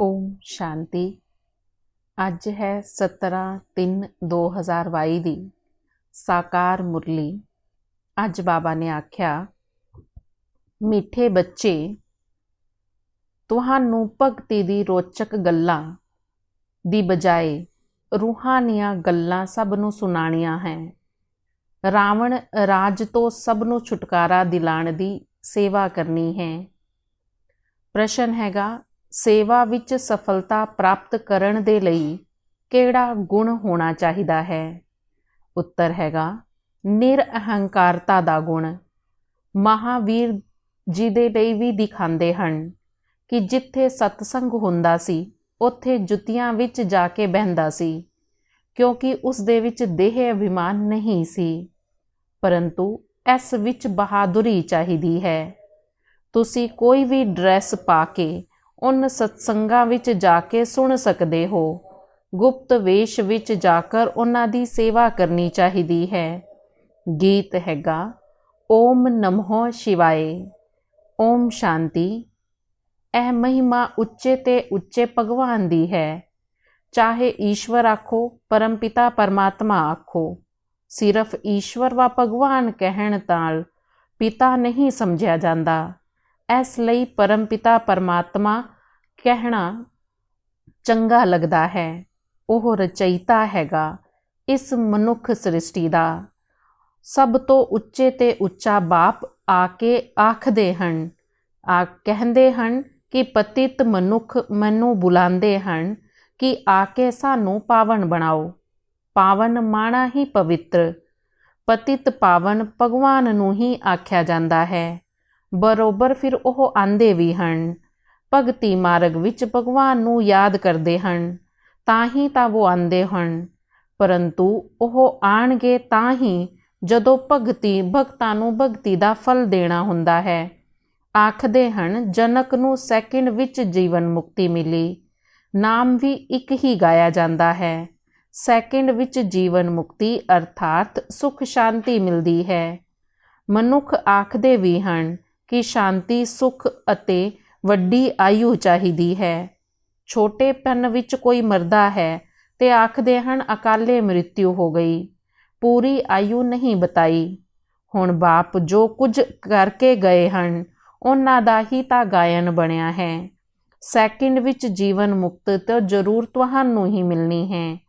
ओम शांति। अज है 17/3/2022 दी साकार मुरली। अज बाबा ने आख्या, मिठे बच्चे, तुहानू भगती दी रोचक गल्लां दी बजाए रूहानियां गल्लां सब नू सुनाणियां हैं। रावण राज तो सब नू छुटकारा दिलाण दी सेवा करनी है। प्रश्न हैगा, सेवा विच सफलता प्राप्त करन दे लई किहड़ा गुण होना चाहिदा है? उत्तर हैगा, निरअहंकारता दा गुण। महावीर जी दे लई भी दिखांदे हन कि जिथे सतसंग हुंदा सी उत्थे जुत्तियां विच जाके बहिंदा सी, क्योंकि उस दे विच देह अभिमान नहीं सी, परंतु इस विच बहादुरी चाहिदी है। तुसी कोई भी ड्रैस पा के उन सत्संगां विच जाके सुन सकते हो। गुप्त वेश विच जाकर उन्हां दी सेवा करनी चाहिदी है। गीत हैगा, ओम नमो शिवाय। ओम शांति। यह महिमा उच्चे ते उच्चे भगवान दी है। चाहे ईश्वर आखो, परमपिता परमात्मा आखो, सिर्फ ईश्वर व भगवान कहण नाल पिता नहीं समझिया जांदा। इस लई परमपिता परमात्मा कहना चंगा लगदा है। ओह रचयिता हैगा इस मनुख सृष्टि दा। सब तो उच्चे ते उच्चा बाप आके आखदे हन, कहंदे हन कि पतित मनुख मैनू बुलांदे हन कि आके सानू पावन बनाओ। पावन माना ही पवित्र। पतित पावन भगवान नू ही आख्या जांदा है। बरोबर फिर ओह आंदे भी हन। भगती मार्ग विच भगवान नू याद करदे हन, तां ही तां वो आंदे हन। परंतु ओह आणगे तां ही जदों भगतां नू भगती दा फल देना हुंदा है। आखदे हन, जनक नू सैकेंड विच जीवन मुक्ति मिली। नाम भी एक ही गाया जांदा है। सैकेंड विच जीवन मुक्ति अर्थात सुख शांति मिलदी है। मनुख आखदे भी हन कि शांति सुख अते वड्डी आयु चाहिदी है। छोटेपन विच कोई मरदा है ते आखदे हन अकाले मृत्यु हो गई, पूरी आयु नहीं बताई। हुण बाप जो कुछ करके गए हन उन्हां दा ही तां गायन बनिया है। सैकेंड विच जीवन मुक्त तो जरूर तुहानू ही मिलनी है।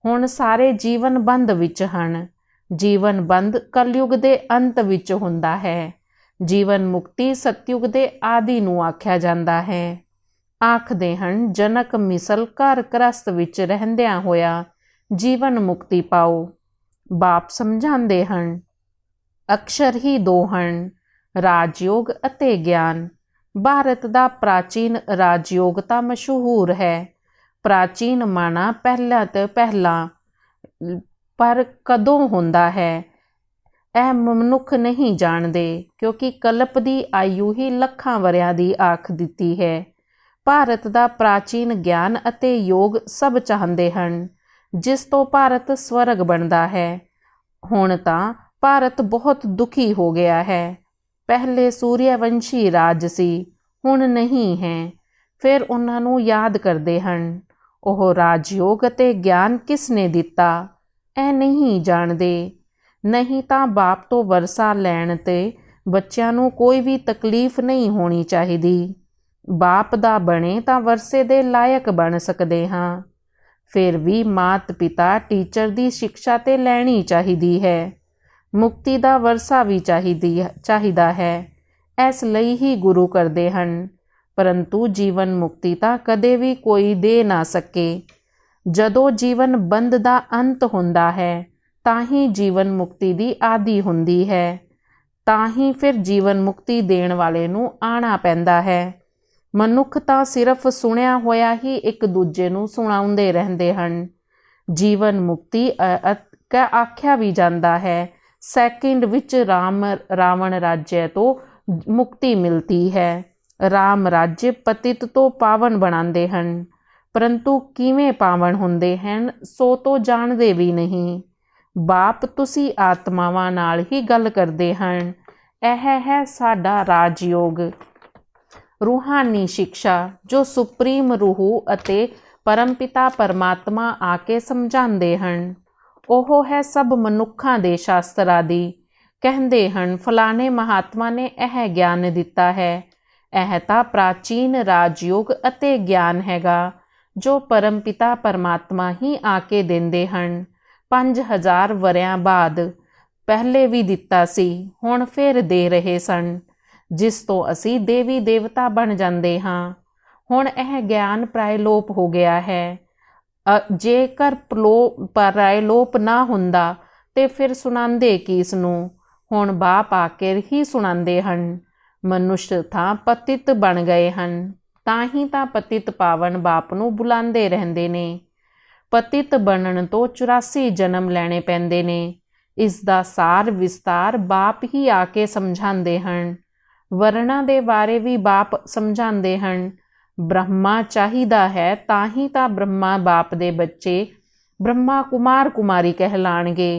हुण सारे जीवन बंद विच हन। जीवन बंद कलयुग दे अंत विच हुंदा है। जीवन मुक्ति सतयुग दे आदि नू आख्या जांदा है। आखदे हन, जनक मिसल घर गृहस्थ विच रहंदियां होया जीवन मुक्ति पाओ। बाप समझांदे हन, अक्षर ही दो हन, राजयोग अते ज्ञान। भारत दा प्राचीन राजयोग तां मशहूर है। प्राचीन माना पहला ते पहला, पर कदों हुंदा है यह मनुख नहीं जानते, क्योंकि कल्प की आयु ही लखां वरियां दी आख दिती है। भारत का प्राचीन ज्ञान अते योग सब चाहते हैं, जिस तो भारत स्वर्ग बनता है। हुण तां भारत बहुत दुखी हो गया है। पहले सूर्यवंशी राज सी, हुण नहीं है। फिर उन्होंने याद करते हैं, ओह राजयोग अते ज्ञान किसने दिता, ऐ नहीं जानते। नहीं तां बाप तो वरसा लैण ते बच्चों नू कोई भी तकलीफ नहीं होनी चाहिदी। बाप दा बने तां वरसे दे लायक बन सकते हाँ। फिर भी मात पिता टीचर दी शिक्षा ते लैनी चाहिदी है। मुक्ति दा वरसा भी चाहिदा है। इस लई ही गुरु करदे हन। परंतु जीवन मुक्ति तां कदे भी कोई दे ना सके। जदों जीवन बंद दा अंत हुंदा है तां ही जीवन मुक्ति दी आदि हुंदी है। तां ही फिर जीवन मुक्ति देण वाले नू आना पैंदा है। मनुख तां सिर्फ सुनिया होया ही एक दूजे नू सुणाउंदे रहंदे हन। जीवन मुक्ति आख्या भी जांदा है। सैकेंड विच रावण राज्य तो मुक्ति मिलती है। राम राज्य पतित तो पावन बनांदे हन, परंतु किवें पावन हुंदे हन सो तो जानदे भी नहीं। बाप तुसी आत्मावां नाल ही गल करदे हन। यह है साडा राजयोग। रूहानी शिक्षा जो सुप्रीम रूह ਅਤੇ परमपिता परमात्मा आके समझाते हैं। ਉਹ है सब मनुखों के शास्त्र आदि कहते हैं फलाने महात्मा ने यह ज्ञान दिता है। यह तो प्राचीन राजयोग ਅਤੇ ज्ञान हैगा जो परमपिता परमात्मा ही आके देंदे हैं। 5000 वरियां बाद पहले भी दिता सी, हुण फिर दे रहे सन, जिस तो असी देवी देवता बन जाते हाँ। हुण यह ज्ञान प्रायलोप हो गया है। जेकर प्रायलोप ना हुंदा ते फिर सुनांदे किस नूं। हुण बाप आके ही सुनांदे हन। मनुष्य तां पतित बन गए हन, तां ही तां पतित पावन बाप नूं बुलांदे रहंदे ने। पतित बनन तो 84 जन्म लैणे पैंदे ने। इसदा सार विस्तार बाप ही आके समझांदे हन। वर्णा दे बारे भी बाप समझांदे हन। ब्रह्मा चाहिदा है तां ही तां ब्रह्मा बाप दे बच्चे ब्रह्मा कुमार कुमारी कहलाणगे।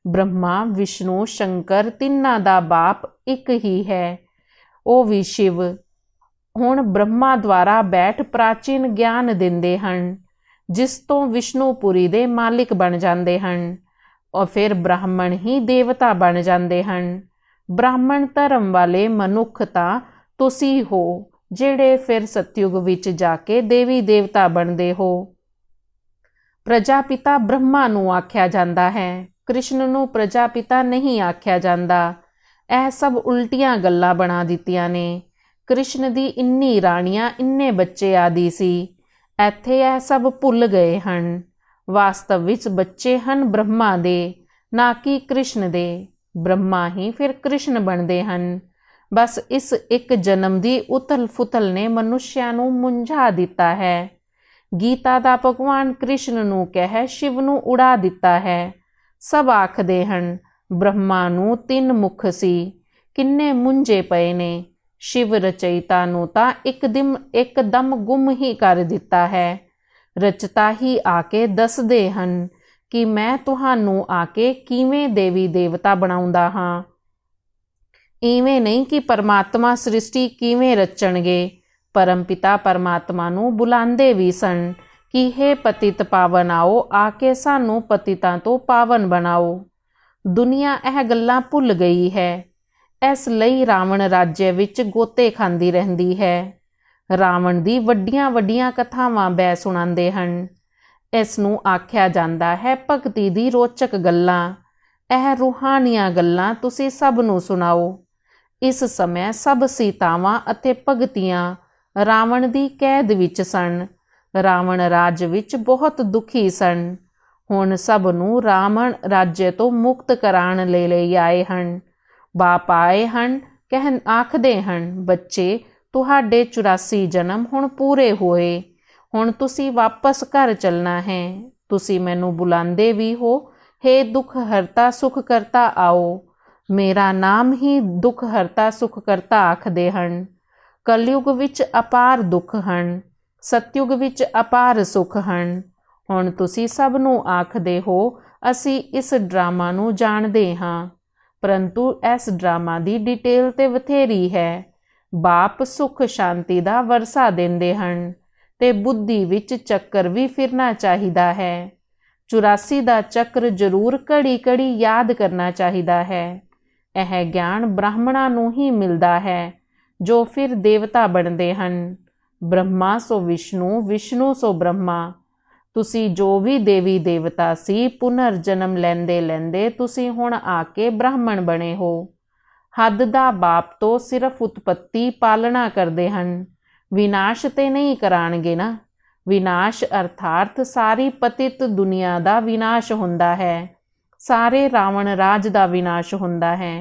ब्रह्मा विष्णु शंकर तिन्हां दा बाप एक ही है, ओ भी शिव। हुण ब्रह्मा द्वारा बैठ प्राचीन ज्ञान दिंदे हन, जिस तो विष्णुपुरी दे मालिक बन जांदे हन। और फिर ब्राह्मण ही देवता बन जांदे हन। ब्राह्मण धर्म वाले मनुख तां तुसी हो, ਜਿਹੜੇ फिर सतयुग विच जाके देवी देवता बनते हो। प्रजापिता ब्रह्मा नूं आख्या जाता है, कृष्ण नूं प्रजापिता नहीं आख्या जाता। यह सब उल्टियां गल्लां बना दित्तियां ने। कृष्ण दी इन्नी राणियां इन्ने बच्चे आदि सी, इत्थे यह सब भुल गए हन। वास्तव विच बच्चे हन ब्रह्मा दे, ना कि कृष्ण दे। ब्रह्मा ही फिर कृष्ण बनते हैं। बस इस एक जन्म की उथल फुथल ने मनुष्या नूं मुंझा दिता है। गीता दा भगवान कृष्ण नूं कह शिव नूं उड़ा दिता है। सब आखदे हन ब्रह्मा नूं 3 मुख सी, किन्ने मुंझे पए ने। शिव रचयिता नूं तां एकदम गुम ही कर दिता है। रचता ही आके दसदे हन कि मैं तुहानूं आके किवें देवी देवता बनाउंदा हां। इवें नहीं कि परमात्मा सृष्टि किवें रचणगे। परमपिता परमात्मा नूं बुलांदे भी सन कि हे पतित पावन आओ, आके सानू पतितां तो पावन बनाओ। दुनिया यह गल्लां भुल गई है। इस लई रावण राज्य विच गोते खांदी रहिंदी है। रावण दी वड्डियां वड्डियां कथावां बै सुणांदे हन। इस नूं आख्या जांदा है भगती दी रोचक गल्लां। यह रूहानियां गल्लां तुसी सब नूं सुणाओ। इस समय सब सीतावां अते भगतियां रावण दी कैद विच सन। रावण राज विच बहुत दुखी सन। हुण सब नूं रावण राज्य तो मुक्त कराण लई आए हन। बाप आए हन, आखदे हन बच्चे तुहाडे 84 जन्म हुण पूरे होए। हुण तुसी वापस घर चलना है। तुसी मैनू बुलांदे भी हो, हे दुख हरता सुख करता आओ। मेरा नाम ही दुख हरता सुख करता आखदे हन। कलयुग विच अपार दुख हन, सतयुग विच अपार सुख हन। हुण तुसी सब नूं आखदे हो असी इस ड्रामा नूं जाणदे हां, परंतु इस ड्रामा दी डिटेल ते बथेरी है। बाप सुख शांति दा वरसा देंदे हन ते बुद्धि विच चक्कर भी फिरना चाहिदा है। 84 दा चक्र जरूर घड़ी घड़ी याद करना चाहिदा है। यह ज्ञान ब्राह्मणां नूं ही मिलदा है, जो फिर देवता बनते हैं। ब्रह्मा सो विष्णु, विष्णु सो ब्रह्मा। तुसी जो भी देवी देवता सी, पुनर्जन्म लैंदे लैंदे तुसी हुण आके ब्राह्मण बने हो। हद दा बाप तो सिर्फ उत्पत्ति पालना करते हैं, विनाश ते नहीं कराणगे ना। विनाश अर्थात सारी पतित दुनिया दा विनाश हुंदा है। सारे रावण राज का विनाश हुंदा है।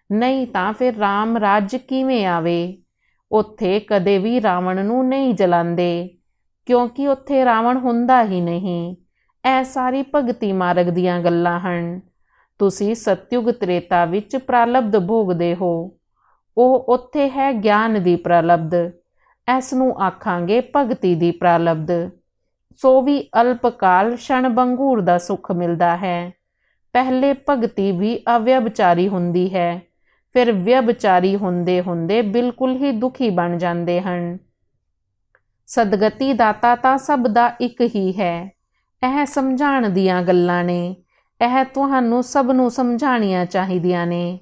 नहीं तां फिर राम राज किवें आवे। उत्थे कदे भी रावण नूं नहीं जलांदे, क्योंकि उत्थे रावण हुंदा ही नहीं। ऐ सारी भगती मार्ग दीयां गल्लां हन। तुसी सतयुग त्रेता विच प्रालब्ध भोगदे हो, ओह उत्थे है ज्ञान दी प्रालब्ध। इस नूं आखांगे भगती दी प्रालब्ध। सो भी अल्पकाल क्षण भंगूर दा सुख मिलदा है। पहले भगती भी अव्यभिचारी हुंदी है, ਫਿਰ ਵਿਅਭਚਾਰੀ ਹੁੰਦੇ ਹੁੰਦੇ ਬਿਲਕੁਲ ਹੀ ਦੁਖੀ ਬਣ ਜਾਂਦੇ ਹਨ। ਸਦਗਤੀ ਦਾਤਾ ਤਾਂ ਸਭ ਦਾ ਇੱਕ ਹੀ ਹੈ। ਇਹ ਸਮਝਾਉਣ ਦੀਆਂ ਗੱਲਾਂ ਨੇ। ਇਹ ਤੁਹਾਨੂੰ ਸਭ ਨੂੰ ਸਮਝਾਉਣੀਆਂ ਚਾਹੀਦੀਆਂ ਨੇ।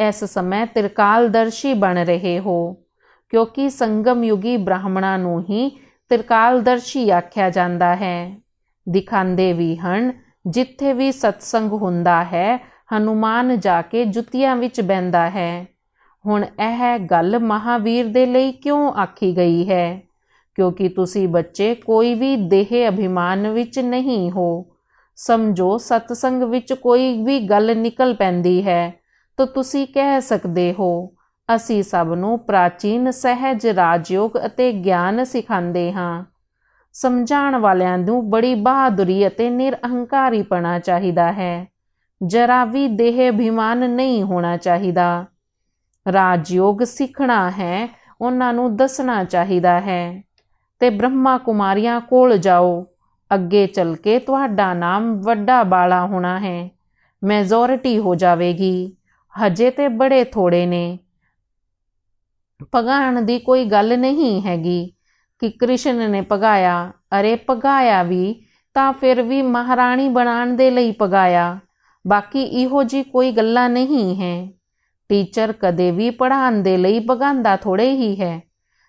ਇਸ ਸਮੇਂ ਤ੍ਰਿਕਾਲਦਰਸ਼ੀ ਬਣ ਰਹੇ ਹੋ, ਕਿਉਂਕਿ ਸੰਗਮ ਯੁਗੀ ਬ੍ਰਾਹਮਣਾਂ ਨੂੰ ਹੀ ਤ੍ਰਿਕਾਲਦਰਸ਼ੀ ਆਖਿਆ ਜਾਂਦਾ ਹੈ। ਦਿਖਾਉਂਦੇ ਵੀ ਹਨ। ਜਿੱਥੇ ਵੀ ਸਤਸੰਗ ਹੁੰਦਾ ਹੈ, ਹਨੂਮਾਨ ਜਾ ਕੇ ਜੁੱਤੀਆਂ ਵਿੱਚ ਬਹਿੰਦਾ ਹੈ। ਹੁਣ ਇਹ ਗੱਲ ਮਹਾਵੀਰ ਦੇ ਲਈ ਕਿਉਂ ਆਖੀ ਗਈ ਹੈ? ਕਿਉਂਕਿ ਤੁਸੀਂ ਬੱਚੇ ਕੋਈ ਵੀ ਦੇਹ ਅਭਿਮਾਨ ਵਿੱਚ ਨਹੀਂ ਹੋ। ਸਮਝੋ ਸਤਸੰਗ ਵਿੱਚ ਕੋਈ ਵੀ ਗੱਲ ਨਿਕਲ ਪੈਂਦੀ ਹੈ ਤਾਂ ਤੁਸੀਂ ਕਹਿ ਸਕਦੇ ਹੋ, ਅਸੀਂ ਸਭ ਨੂੰ ਪ੍ਰਾਚੀਨ ਸਹਿਜ ਰਾਜਯੋਗ ਅਤੇ ਗਿਆਨ ਸਿਖਾਉਂਦੇ ਹਾਂ। ਸਮਝਾਉਣ ਵਾਲਿਆਂ ਨੂੰ ਬੜੀ ਬਹਾਦੁਰੀ ਅਤੇ ਨਿਰਅਹੰਕਾਰੀਪਣਾ ਚਾਹੀਦਾ ਹੈ। ਜਰਾ ਵੀ ਦੇਹ ਅਭਿਮਾਨ ਨਹੀਂ ਹੋਣਾ ਚਾਹੀਦਾ। ਰਾਜਯੋਗ ਸਿੱਖਣਾ ਹੈ, ਉਹਨਾਂ ਨੂੰ ਦੱਸਣਾ ਚਾਹੀਦਾ ਹੈ। ਤੇ ਬ੍ਰਹਮਾ ਕੁਮਾਰੀਆਂ ਕੋਲ ਜਾਓ। ਅੱਗੇ ਚੱਲ ਕੇ ਤੁਹਾਡਾ ਨਾਮ ਵੱਡਾ ਬਾਲਾ ਹੋਣਾ ਹੈ। ਮੈਜੋਰਿਟੀ ਹੋ ਜਾਵੇਗੀ। ਹਜੇ ਤੇ ਬੜੇ ਥੋੜੇ ਨੇ। ਭਗਾਉਣ ਦੀ ਕੋਈ ਗੱਲ ਨਹੀਂ ਹੈਗੀ ਕਿ ਕ੍ਰਿਸ਼ਨ ਨੇ ਭਗਾਇਆ। ਅਰੇ ਭਗਾਇਆ ਵੀ ਤਾਂ ਫਿਰ ਵੀ ਮਹਾਰਾਣੀ ਬਣਾਉਣ ਦੇ ਲਈ ਭਗਾਇਆ। ਬਾਕੀ ਇਹੋ ਜੀ ਕੋਈ ਗੱਲਾਂ ਨਹੀਂ ਹੈ। ਟੀਚਰ ਕਦੇ ਵੀ ਪੜ੍ਹਾਉਣ ਦੇ ਲਈ ਭਗਾਉਂਦਾ ਥੋੜੇ ਹੀ ਹੈ।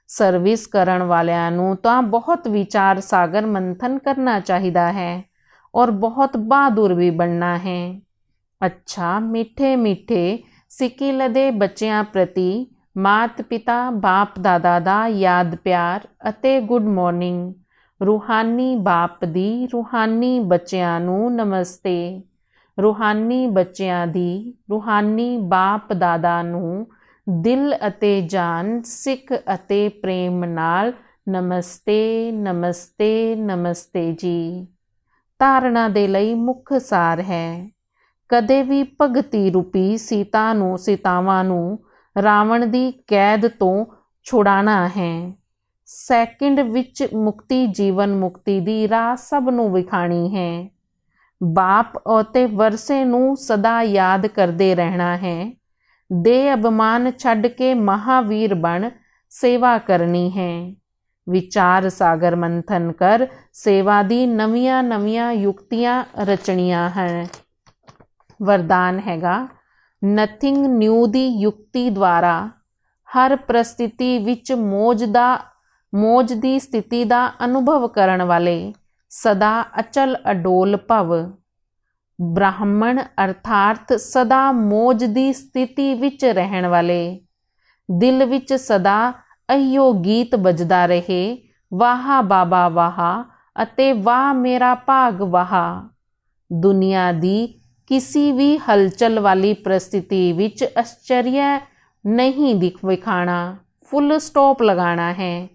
ਸਰਵਿਸ ਕਰਨ ਵਾਲਿਆਂ ਨੂੰ ਤਾਂ ਬਹੁਤ ਵਿਚਾਰ ਸਾਗਰ ਮੰਥਨ ਕਰਨਾ ਚਾਹੀਦਾ ਹੈ ਔਰ ਬਹੁਤ ਬਹਾਦੁਰ ਵੀ ਬਣਨਾ ਹੈ। ਅੱਛਾ, ਮਿੱਠੇ ਮਿੱਠੇ ਸਿੱਕਿਲ ਦੇ ਬੱਚਿਆਂ ਪ੍ਰਤੀ ਮਾਤ ਪਿਤਾ ਬਾਪ ਦਾਦਾ ਦਾ ਯਾਦ ਪਿਆਰ ਅਤੇ ਗੁੱਡ ਮਾਰਨਿੰਗ। ਰੂਹਾਨੀ ਬਾਪ ਦੀ ਰੂਹਾਨੀ ਬੱਚਿਆਂ ਨੂੰ ਨਮਸਤੇ। ਰੂਹਾਨੀ ਬੱਚਿਆਂ ਦੀ ਰੂਹਾਨੀ ਬਾਪ ਦਾਦਾ ਨੂੰ ਦਿਲ ਅਤੇ ਜਾਨ, ਸਿੱਖ ਅਤੇ ਪ੍ਰੇਮ ਨਾਲ ਨਮਸਤੇ ਨਮਸਤੇ ਨਮਸਤੇ ਜੀ। ਧਾਰਨਾ ਦੇ ਲਈ ਮੁੱਖ ਸਾਰ ਹੈ। ਕਦੇ ਵੀ ਭਗਤੀ ਰੂਪੀ ਸੀਤਾਵਾਂ ਨੂੰ ਰਾਵਣ ਦੀ ਕੈਦ ਤੋਂ ਛੁਡਾਉਣਾ ਹੈ। ਸੈਕਿੰਡ ਵਿੱਚ ਮੁਕਤੀ, ਜੀਵਨ ਮੁਕਤੀ ਦੀ ਰਾਹ ਸਭ ਨੂੰ ਵਿਖਾਣੀ ਹੈ। ਬਾਪ ਅਤੇ ਵਰਸੇ ਨੂੰ ਸਦਾ ਯਾਦ ਕਰਦੇ ਰਹਿਣਾ ਹੈ। ਦੇਹ ਅਭਿਮਾਨ ਛੱਡ ਕੇ ਮਹਾਵੀਰ ਬਣ ਸੇਵਾ ਕਰਨੀ ਹੈ। ਵਿਚਾਰ ਸਾਗਰ ਮੰਥਨ ਕਰ ਸੇਵਾ ਦੀ ਨਵੀਆਂ ਨਵੀਆਂ ਯੁਕਤੀਆਂ ਰਚਣੀਆਂ ਹੈ। ਵਰਦਾਨ ਹੈਗਾ, ਨਥਿੰਗ ਨਿਊ ਦੀ ਯੁਕਤੀ ਦੁਆਰਾ ਹਰ ਪ੍ਰਸਥਿਤੀ ਵਿੱਚ ਮੌਜ ਦੀ ਸਥਿਤੀ ਦਾ ਅਨੁਭਵ ਕਰਨ ਵਾਲੇ ਸਦਾ ਅਚਲ ਅਡੋਲ ਭਵ। ਬ੍ਰਾਹਮਣ ਅਰਥਾਤ ਸਦਾ ਮੌਜ ਦੀ ਸਥਿਤੀ ਵਿੱਚ ਰਹਿਣ ਵਾਲੇ। ਦਿਲ ਵਿੱਚ ਸਦਾ ਅਹਿਓ ਗੀਤ ਵੱਜਦਾ ਰਹੇ, ਵਾਹ ਬਾਬਾ ਵਾਹ ਅਤੇ ਵਾਹ ਮੇਰਾ ਭਾਗ ਵਾਹ। ਦੁਨੀਆ ਦੀ ਕਿਸੇ ਵੀ ਹਲਚਲ ਵਾਲੀ ਪ੍ਰਸਥਿਤੀ ਵਿੱਚ ਆਸ਼ਚर्य ਨਹੀਂ ਵਿਖਾਣਾ, ਫੁੱਲ ਸਟਾਪ ਲਗਾਣਾ ਹੈ।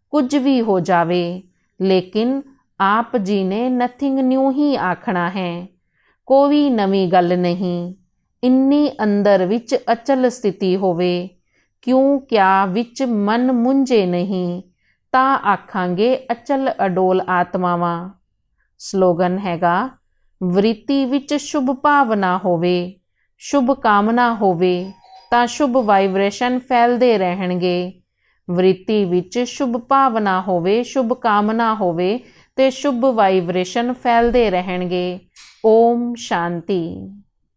ਕੁਝ ਵੀ ਹੋ ਜਾਵੇ, ਲੇਕਿਨ ਆਪ ਜੀ ਨੇ ਨਥਿੰਗ ਨਿਊ ਹੀ ਆਖਣਾ ਹੈ। ਕੋਈ ਨਵੀਂ ਗੱਲ ਨਹੀਂ। ਇੰਨੀ ਅੰਦਰ ਵਿੱਚ ਅਚਲ ਸਥਿਤੀ ਹੋਵੇ, ਕਿਉਂ ਕਿਆ ਵਿੱਚ ਮਨ ਮੁੰਝੇ ਨਹੀਂ, ਤਾਂ ਆਖਾਂਗੇ ਅਚਲ ਅਡੋਲ ਆਤਮਾਵਾਂ। ਸਲੋਗਨ ਹੈਗਾ, ਵ੍ਰਿਤੀ ਵਿੱਚ ਸ਼ੁਭ ਭਾਵਨਾ ਹੋਵੇ, ਸ਼ੁਭ ਕਾਮਨਾ ਹੋਵੇ ਤਾਂ ਸ਼ੁਭ ਵਾਈਬ੍ਰੇਸ਼ਨ ਫੈਲਦੇ ਰਹਿਣਗੇ। ਵ੍ਰਿਤੀ ਵਿੱਚ ਸ਼ੁਭ ਭਾਵਨਾ ਹੋਵੇ, ਸ਼ੁਭ ਕਾਮਨਾ ਹੋਵੇ ਤੇ ਸ਼ੁਭ ਵਾਈਬ੍ਰੇਸ਼ਨ ਫੈਲਦੇ ਰਹਿਣਗੇ। ਓਮ ਸ਼ਾਂਤੀ।